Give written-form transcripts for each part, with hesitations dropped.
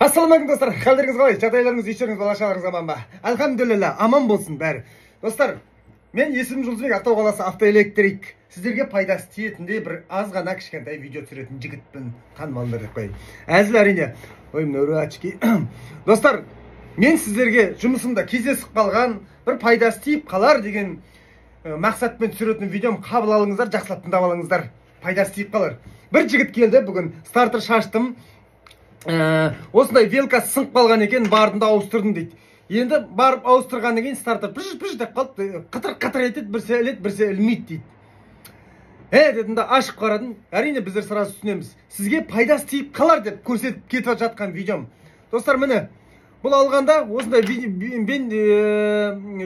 Ассаламағалейкум достар, қалдарыңыз қалай? Жағдайларыңыз, ештеріңіз, бала-шағаларыңыз аман ба? Алхамдулилля, аман болсын бәрі. Достар, мен есімім Жұлдызбек, Ақтау қаласы автоэлектрик. Сіздерге пайдасы тиетіндей бір аз ғана кішкентай видео түсіретін жігітпін, танымалдар деп қояйын. Әзіл әрине. Ой, мынау очки. Достар, мен сіздерге жұмысымда кездесіп қалған бір пайдасы тиіп қалар деген мақсатпен түсіретін видеом қабыл алыңыздар, жақсылап тыңдап алыңыздар. Пайдасы тиіп қалар. Бір жігіт келді, бүгін стартер шаштым. Осындай велкасы сынып қалған екен, бардым да ауыстырдым дейді. Енді барып ауыстырғаннан кейін стартер пыж деп қалды, қытыр етеді, бірсе іледі, бірсе ілмейді дейді. Дедім да ашып қарадым. Әрине біздер сразу түсінеміз. Сізге пайдасы тиіп қалар деп көрсетіп кетіп жатқан видеом. Достар, міне, бұл алғанда осындай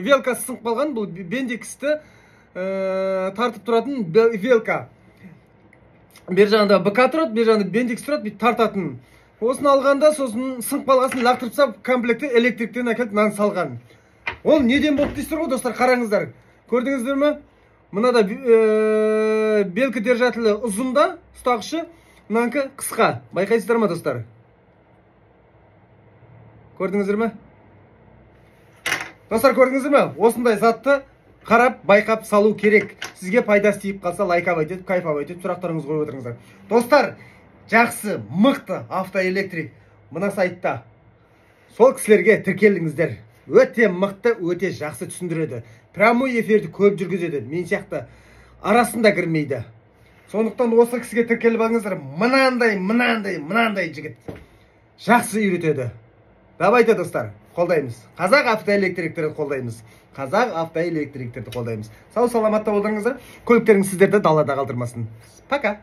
велкасы сынып қалған, бұл бендексті тартып тұратын велка. Бер жағында БК тұрады, бер жағында бендекс тұрады, тартатын. Осыны алғанда, сосын сынып қалғасын лақтырыпса, комплекті электриктен әкеліп мынаны салған. Ол неден болып дейсіздер ғой, достар, қараңыздар. Көрдіңіздер ме? Мынада белкі держателі ұзында, ұстағышы, мынанкі қысқа. Байқайсыздар ма, достар? Көрдіңіздер ме? Достар, көрдіңіздер ме? Осындай затты қарап, байқап салу керек. Сізге пайдасы тиіп қалса, лайкап айтып, кайфап айтып, сұрақтарыңыз қойып отырыңыздар. Достар, жақсы, мықты автоэлектрик мына сайтта. Сол кісілерге тіркеліңіздер. Өте мықты, өте жақсы түсіндіреді. Прямой эфирді көп жүргізеді. Мен сияқты арасында кірмейді. Сондықтан осы кісіге тіркеліп алыңыздар. Мынандай жігіт. Жақсы үйретеді. Давайте, достар, қолдаймыз. Қазақ автоэлектриктерді қолдаймыз. Сау саламатта болыңыздар. Көліктеріңіз сіздерді далада қалдырмасын. Пока.